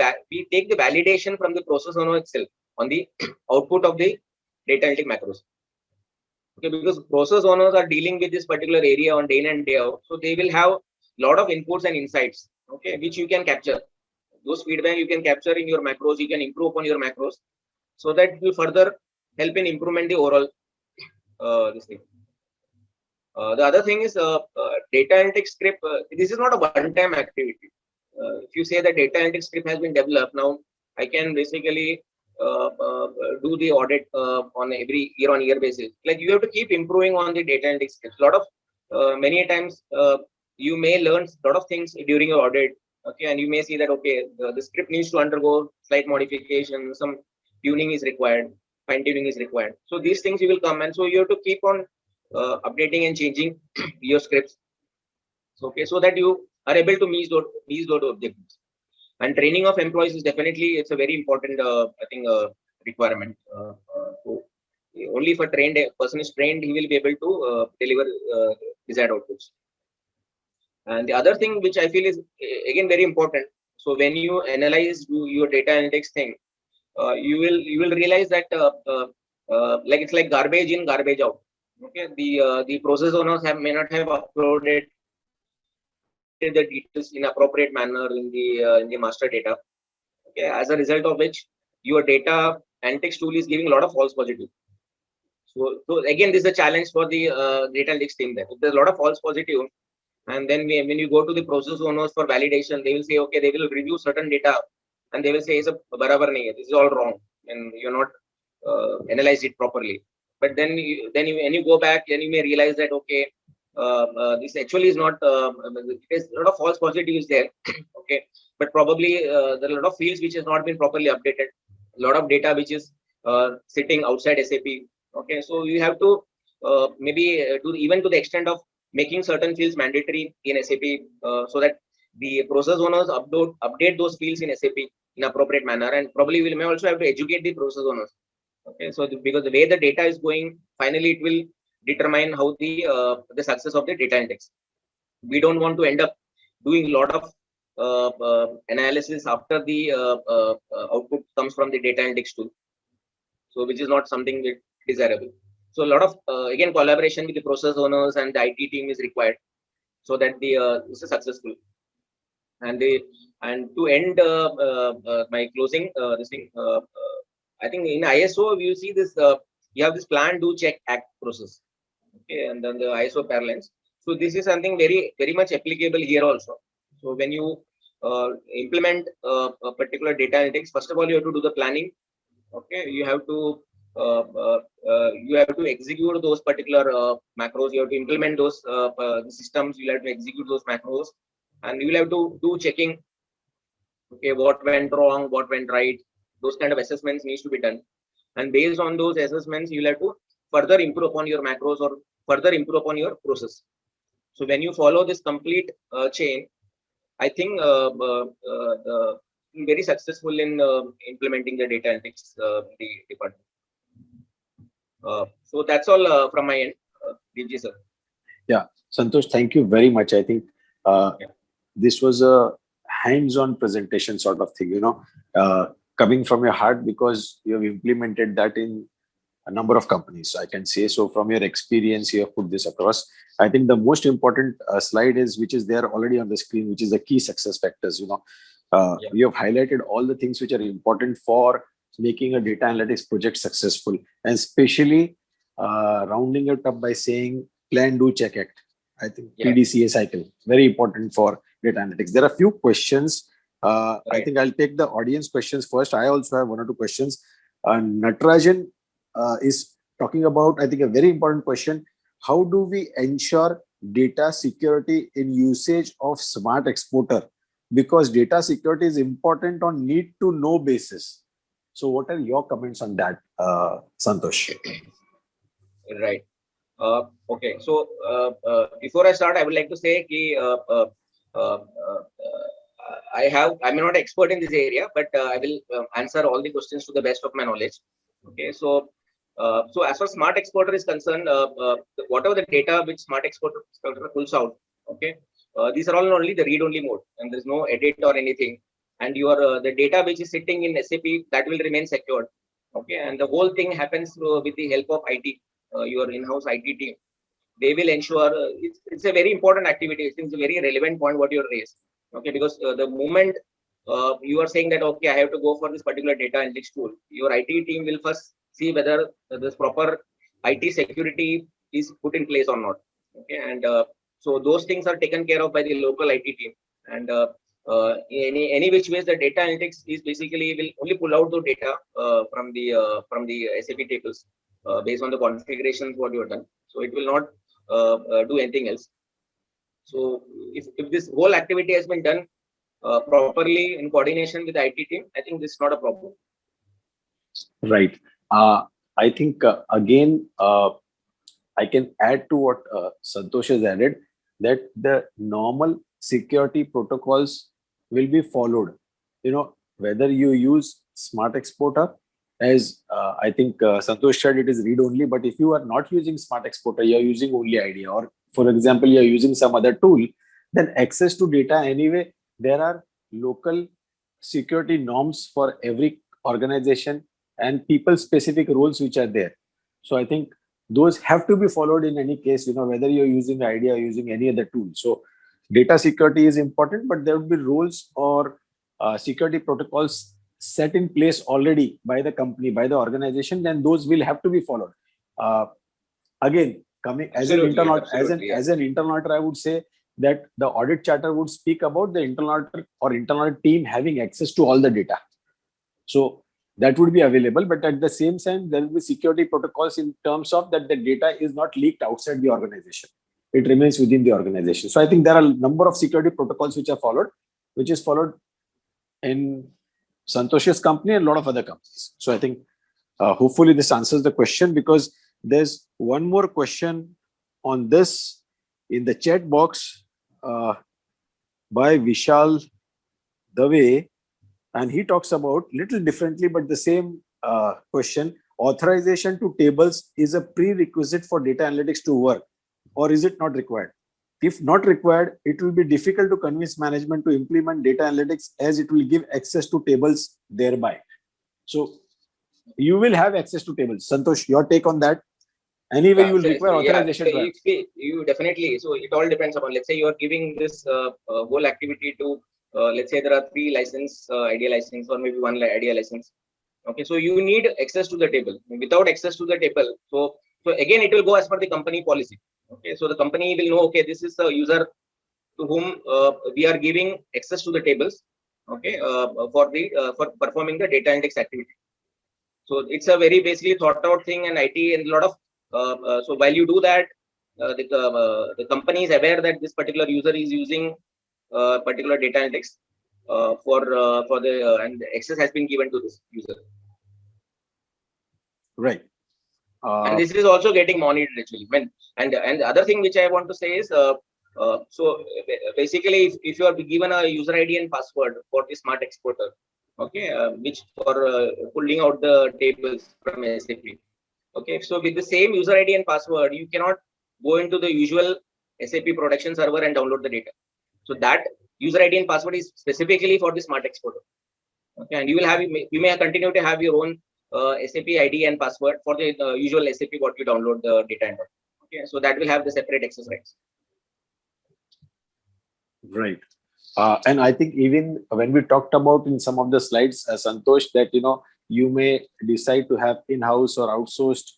take the validation from the process owner itself on the output of the data analytic macros. Okay, because process owners are dealing with this particular area on day in and day out, so they will have a lot of inputs and insights, okay, which you can capture. Those feedback you can capture in your macros. You can improve upon your macros, so that it will further help in improvement the overall this thing. The other thing is data analytics script. This is not a one-time activity. If you say that data analytics script has been developed, now I can basically do the audit on every year-on-year basis. Like, you have to keep improving on the data analytics scripts. A lot of many times you may learn a lot of things during your audit. Okay, and you may see that okay, the script needs to undergo slight modification, some tuning is required, fine tuning is required. So these things you will come, and so you have to keep on updating and changing your scripts. So, okay, so that you are able to meet those objectives. And training of employees is definitely, it's a very important I think requirement. So only if a person is trained, he will be able to deliver desired outputs. And the other thing which I feel is again very important, So when you analyze your data analytics thing, you will realize that like it's like garbage in, garbage out. Okay, the process owners may not have uploaded the details in appropriate manner in the master data. Okay, as a result of which your data analytics tool is giving a lot of false positive. So again, this is a challenge for the data analytics team. There, if there's a lot of false positive, and then when you go to the process owners for validation, they will say, okay, they will review certain data, and they will say, "Is barabar nahi hai. This is all wrong, and you're not analyzed it properly." But when you go back, then you may realize that okay, this actually is not. There's a lot of false positives there. Okay, but probably there are a lot of fields which has not been properly updated. A lot of data which is sitting outside SAP. Okay, so you have to maybe to even to the extent of making certain fields mandatory in SAP so that the process owners update those fields in SAP in appropriate manner, and probably we may also have to educate the process owners. Okay, so because the way the data is going, finally it will determine how the success of the data index. We don't want to end up doing a lot of analysis after the output comes from the data index tool. So which is not something desirable. So a lot of again collaboration with the process owners and the IT team is required so that this is successful. And to end my closing this thing, I think in ISO you see this you have this plan, do, check, act process. Okay, and then the ISO parlance. So this is something very much applicable here also. So when you implement a particular data analytics, first of all you have to do the planning. Okay, you have to execute those particular macros. You have to implement those systems. You have to execute those macros, and you will have to do checking. Okay, what went wrong, what went right. Those kind of assessments needs to be done, and based on those assessments, you will have to further improve upon your macros or further improve upon your process. So when you follow this complete chain, I think very successful in implementing the data analytics the department. So that's all from my end, DG sir. Yeah, Santosh, thank you very much. I think this was a hands-on presentation sort of thing, coming from your heart, because you have implemented that in a number of companies. I can say so from your experience, you have put this across. I think the most important slide is, which is there already on the screen, which is the key success factors. You have highlighted all the things which are important for making a data analytics project successful, and especially rounding it up by saying plan, do, check, act. I think PDCA cycle, very important for data analytics. There are a few questions. Right. I think I'll take the audience questions first. I also have one or two questions. Natarajan is talking about, I think, a very important question. How do we ensure data security in usage of Smart Exporter? Because data security is important on need to know basis. So what are your comments on that, Santosh? Right. Okay. So before I start, I would like to say I'm not an expert in this area, but I will answer all the questions to the best of my knowledge. Okay. So as far as Smart Exporter is concerned, whatever the data which Smart Exporter pulls out, okay, these are all only the read-only mode, and there's no edit or anything. And your the data which is sitting in SAP, that will remain secured. Okay, and the whole thing happens with the help of IT, your in-house IT team. They will ensure it's a very important activity. It's a very relevant point what you raised. Okay, because the moment you are saying that okay, I have to go for this particular data analytics tool, your IT team will first see whether this proper IT security is put in place or not. Okay, and so those things are taken care of by the local IT team. And any which ways, the data analytics is basically will only pull out the data from the SAP tables based on the configurations what you have done. So it will not do anything else. So if this whole activity has been done properly in coordination with the IT team, I think this is not a problem. Right. I think again, I can add to what Santosh has added, that the normal security protocols will be followed. Whether you use Smart Exporter, as I think Santosh said, it is read only, but if you are not using Smart Exporter, you are using only IDEA, or for example, you are using some other tool, then access to data anyway, there are local security norms for every organization and people specific roles which are there. So I think those have to be followed in any case, whether you're using IDEA or using any other tool. So data security is important, but there would be rules or security protocols set in place already by the company, by the organization, then those will have to be followed. Again, coming as an Absolutely, internal absolutely, as an internal auditor, I would say that the audit charter would speak about the internal auditor or internal team having access to all the data. So that would be available, but at the same time, there will be security protocols in terms of that the data is not leaked outside the organization. It remains within the organization. So I think there are a number of security protocols which are followed, which is followed in Santosh's company and a lot of other companies. So I think hopefully this answers the question, because there's one more question on this in the chat box by Vishal Dave, and he talks about little differently, but the same question. Authorization to tables is a prerequisite for data analytics to work, or is it not required? If not required, it will be difficult to convince management to implement data analytics, as it will give access to tables thereby. So you will have access to tables. Santosh, your take on that? Anyway, you will require authorization. You definitely. So it all depends upon, let's say you are giving this whole activity to, let's say there are 3 license, IDEA license, or maybe 1 IDEA license. Okay, so you need access to the table. Without access to the table, so again it will go as per the company policy. Okay, so the company will know, okay, this is the user to whom we are giving access to the tables. Okay, for performing the data analytics activity. So it's a very basically thought out thing, and IT and a lot of so while you do that, the company is aware that this particular user is using particular data analytics for the and access has been given to this user. Right. And this is also getting monitored actually. And the other thing which I want to say is, so basically, if you are given a user ID and password for the Smart Exporter, okay, which for pulling out the tables from SAP. Okay, so with the same user ID and password, you cannot go into the usual SAP production server and download the data. So that user ID and password is specifically for the Smart Exporter. Okay, and you will have, you may continue to have your own SAP ID and password for the usual SAP what you download the data and. Okay, so that will have the separate access rights. Right. And I think even when we talked about in some of the slides, Santosh, that you may decide to have in-house or outsourced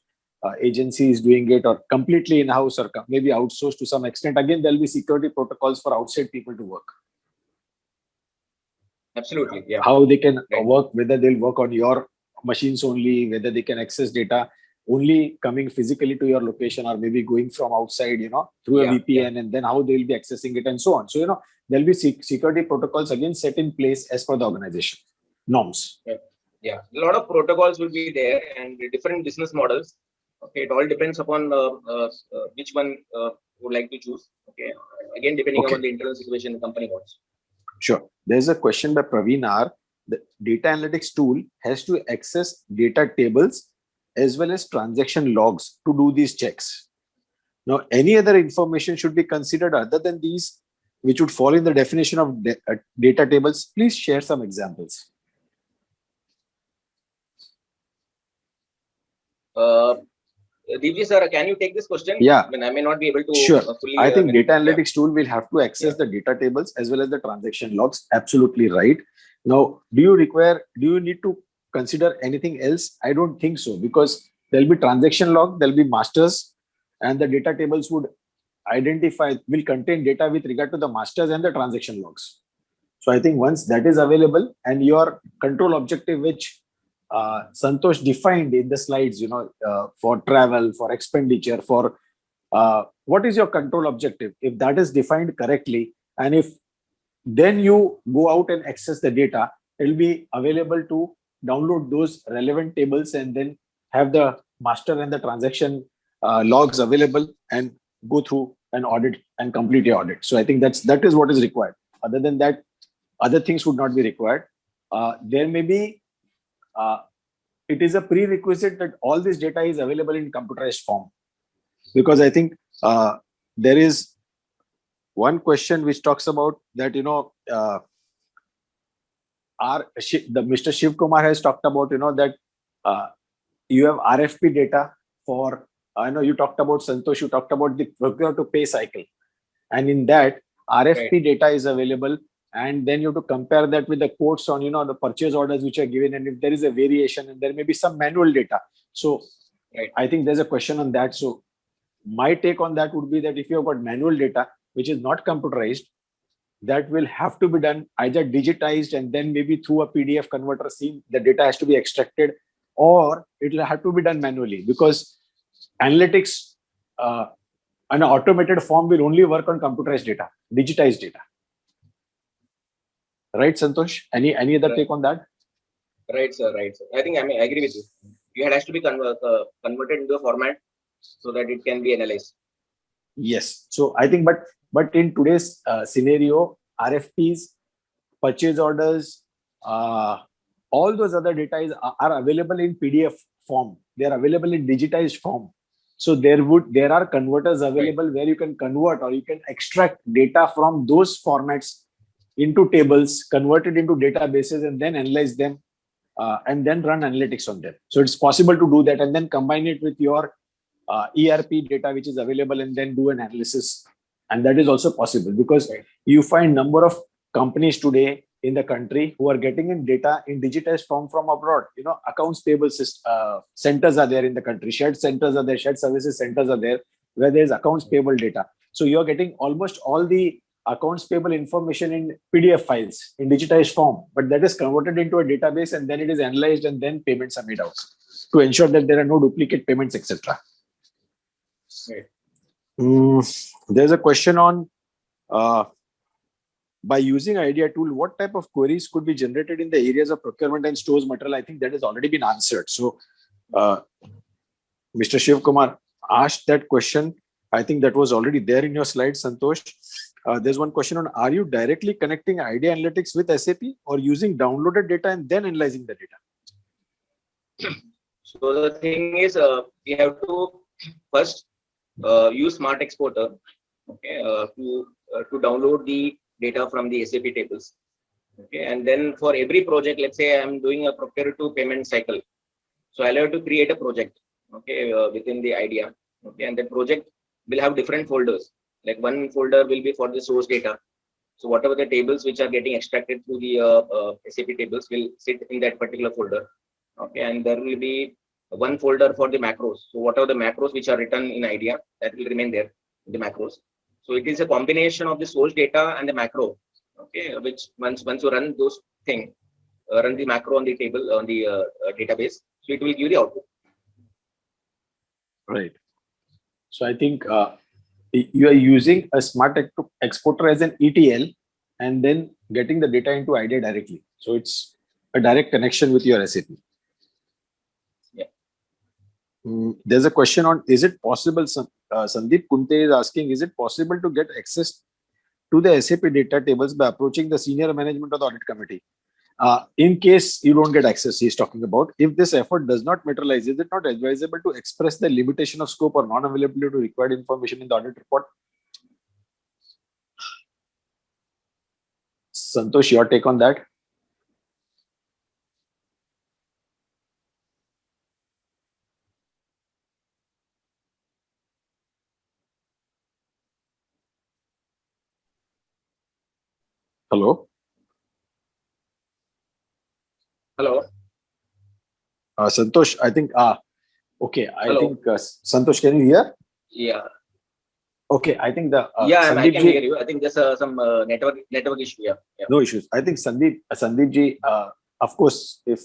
agencies doing it, or completely in-house, or maybe outsourced to some extent. Again, there'll be security protocols for outside people to work. Absolutely, yeah. How they can work, whether they'll work on your machines only, whether they can access data only coming physically to your location, or maybe going from outside, through a VPN, and then how they'll be accessing it and so on. So, there'll be security protocols again set in place as per the organization norms. Yeah, a lot of protocols will be there and different business models. Okay, it all depends upon which one would like to choose. Okay, again, depending on the internal situation the company wants. Sure. There's a question by Praveen R. The data analytics tool has to access data tables as well as transaction logs to do these checks. Now, any other information should be considered other than these, which would fall in the definition of data tables. Please share some examples. Divji sir, can you take this question? Yeah. I mean, I may not be able to. Sure. Fully, I think data analytics tool will have to access the data tables as well as the transaction logs. Absolutely right. Now, do you need to consider anything else? I don't think so, because there'll be transaction log, there'll be masters, and the data tables will contain data with regard to the masters and the transaction logs. So I think once that is available, and your control objective, which Santosh defined in the slides, for travel, for expenditure, for what is your control objective? If that is defined correctly, and if then you go out and access the data, it will be available to download those relevant tables and then have the master and the transaction logs available and go through an audit and complete your audit. So I think that is what is required. Other than that, other things would not be required. There may be, it is a prerequisite that all this data is available in computerized form, because I think there is one question which talks about that, the Mr. Shiv Kumar has talked about, that you have RFP data for, I know you talked about, Santosh, you talked about the procure to pay cycle. And in that, RFP data is available. And then you have to compare that with the quotes on, the purchase orders which are given. And if there is a variation, and there may be some manual data. So I think there's a question on that. So my take on that would be that if you have got manual data, which is not computerized, that will have to be done either digitized and then maybe through a PDF converter, the data has to be extracted, or it will have to be done manually, because analytics, an automated form will only work on computerized data, digitized data. Right, Santosh? Any other take on that? Right, sir. Right, sir. I think I agree with you. It has to be converted into a format so that it can be analyzed. Yes. So I think, but in today's scenario, RFPs, purchase orders, all those other data are available in PDF form. They are available in digitized form. So there are converters available where you can convert or you can extract data from those formats into tables, convert it into databases, and then analyze them, and then run analytics on them. So it's possible to do that and then combine it with your ERP data, which is available, and then do an analysis. And that is also possible, because you find number of companies today in the country who are getting in data in digitized form from abroad. Accounts payable centers are there in the country. Shared centers are there. Shared services centers are there where there's accounts payable data. So you're getting almost all the accounts payable information in PDF files in digitized form, but that is converted into a database and then it is analyzed and then payments are made out to ensure that there are no duplicate payments, etc. There's a question on by using Idea tool, what type of queries could be generated in the areas of procurement and stores material? I think that has already been answered. So Mr. Shiv Kumar asked that question. I think that was already there in your slides, Santosh. There's one question on, are you directly connecting Idea Analytics with SAP or using downloaded data and then analyzing the data? So the thing is, we have to first use Smart Exporter, to download the data from the SAP tables. And then for every project, let's say I'm doing a procure to payment cycle. So I'll have to create a project, within the Idea. And the project will have different folders. Like one folder will be for the source data. So whatever the tables which are getting extracted through the SAP tables will sit in that particular folder. And there will be one folder for the macros. So whatever the macros which are written in Idea, that will remain there, the macros. So it is a combination of the source data and the macro, which once you run those things, run the macro on the table, on the database, so it will give the output. Right. So I think you are using a Smart Exporter as an ETL and then getting the data into Idea directly. So it's a direct connection with your SAP. There's a question on, is it possible, Sandeep Kunte is asking, is it possible to get access to the SAP data tables by approaching the senior management of the audit committee? In case you don't get access, he's talking about, if this effort does not materialize, is it not advisable to express the limitation of scope or non-availability to required information in the audit report? Santosh, your take on that? Hello? Hello? Santosh, I think, okay, Hello? think, Santosh, can you hear? Yeah. Okay, I think the... I can hear you. I think there's some network issue. Yeah. No issues. I think Sandeep ji, of course, if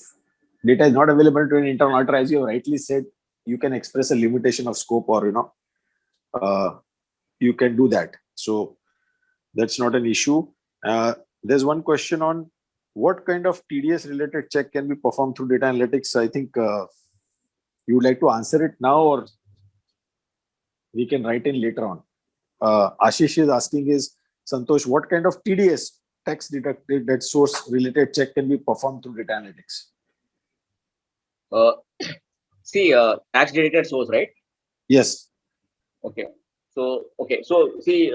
data is not available to an internal auditor, as you have rightly said, you can express a limitation of scope or, you can do that. So that's not an issue. There's one question on what kind of TDS related check can be performed through data analytics. I think you would like to answer it now, or we can write in later on. Ashish is asking is, Santosh, what kind of TDS, tax deducted debt source related check can be performed through data analytics? Tax deducted source, right? Yes. Okay. So see,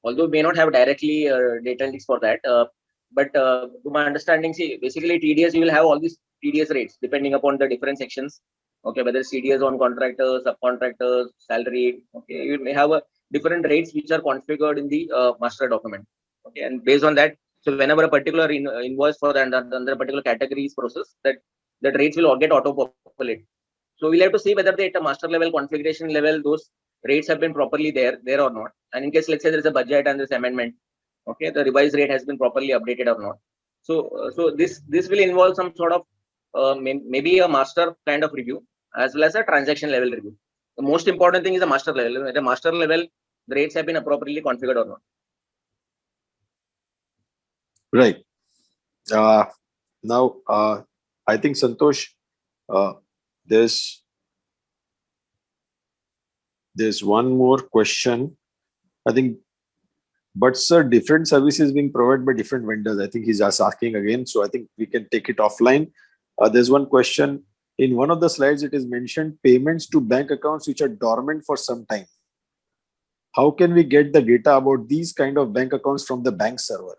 although we may not have directly data analytics for that, to my understanding, see, basically TDS, you will have all these TDS rates depending upon the different sections. Okay, whether it's TDS on contractors, subcontractors, salary. Okay, you may have a different rates which are configured in the master document. Okay, and based on that, so whenever a particular invoice for the under a particular category is processed, that rates will all get auto populate. So we'll have to see whether the at a master level configuration level those rates have been properly there or not. And in case, let's say there is a budget and there's amendment, okay, the revised rate has been properly updated or not. So this will involve some sort of maybe a master kind of review as well as a transaction level review. The most important thing is the master level. At the master level, the rates have been appropriately configured or not. Right. Now, I think Santosh, there's one more question. I think, but sir, different services being provided by different vendors. I think he's just asking again. So I think we can take it offline. There's one question. In one of the slides, it is mentioned payments to bank accounts which are dormant for some time. How can we get the data about these kind of bank accounts from the bank server?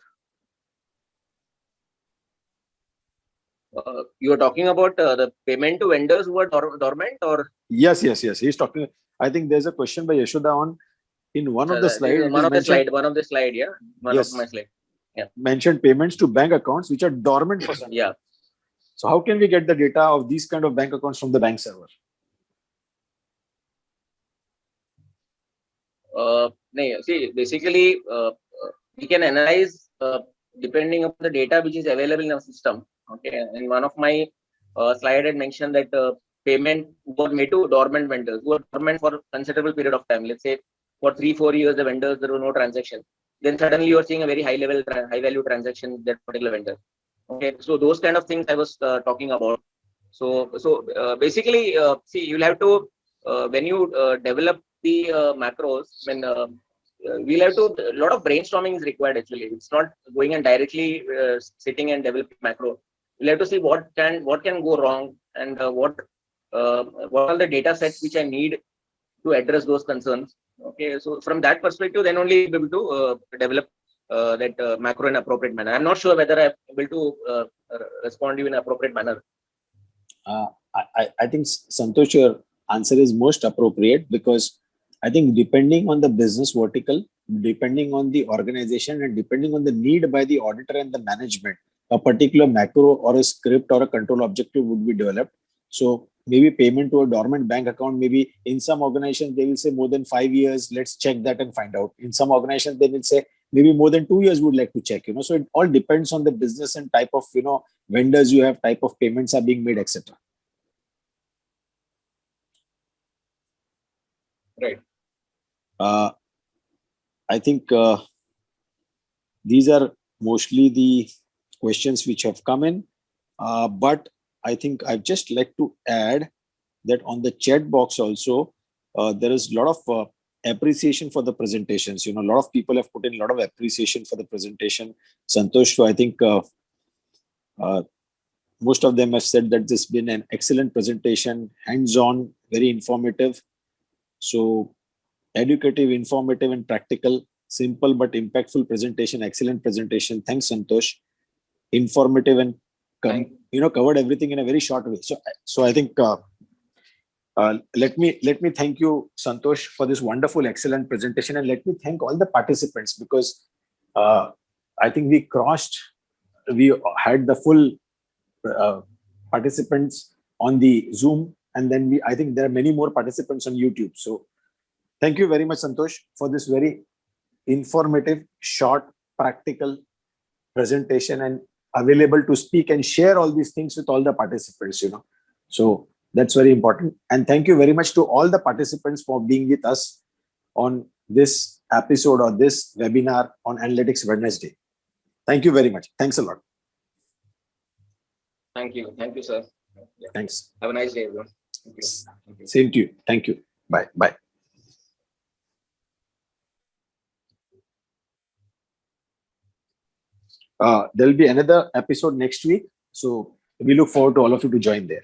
You are talking about the payment to vendors who are dormant, or? Yes. He's talking. I think there's a question by Yashoda on in one of the slides. One of the slide, yeah. Yes. Of my slide. Yeah. Mentioned payments to bank accounts which are dormant for some time. Yeah. So how can we get the data of these kind of bank accounts from the bank server? See, basically, we can analyze depending on the data which is available in our system. Okay, in one of my slide, I mentioned that payment was made to dormant vendors who are dormant for a considerable period of time. Let's say for 3-4 years, the vendors, there were no transaction. Then suddenly you are seeing a very high value transaction with that particular vendor. Okay, so those kind of things I was talking about. So basically, see, you'll have to when you develop the macros, when we'll have to, a lot of brainstorming is required actually. It's not going and directly sitting and developing macro. We'll have to see what can go wrong and what are the data sets which I need to address those concerns. Okay, so from that perspective, then only be able to develop that macro in appropriate manner. I'm not sure whether I'm able to respond to you in appropriate manner. I think Santosh, your answer is most appropriate, because I think depending on the business vertical, depending on the organization, and depending on the need by the auditor and the management, a particular macro or a script or a control objective would be developed. So maybe payment to a dormant bank account, maybe in some organizations, they will say more than 5 years, let's check that and find out. In some organizations, they will say maybe more than 2 years would like to check, So it all depends on the business and type of, vendors you have, type of payments are being made, etc. Right. I think these are mostly the questions which have come in. But I think I'd just like to add that on the chat box also, there is a lot of appreciation for the presentations. A lot of people have put in a lot of appreciation for the presentation. Santosh, so I think most of them have said that this has been an excellent presentation, hands-on, very informative. So educative, informative, and practical, simple but impactful presentation, excellent presentation. Thanks, Santosh. Informative and covered everything in a very short way. So I think let me thank you, Santosh, for this wonderful, excellent presentation, and let me thank all the participants, because I think we had the full participants on the Zoom, and then I think there are many more participants on YouTube. So thank you very much, Santosh, for this very informative, short, practical presentation, and available to speak and share all these things with all the participants, So that's very important. And thank you very much to all the participants for being with us on this episode or this webinar on Analytics Wednesday. Thank you very much. Thanks a lot. Thank you, sir. Yeah. Thanks. Have a nice day, everyone. Thank you. Same to you. Thank you. Bye. There'll be another episode next week. So we look forward to all of you to join there.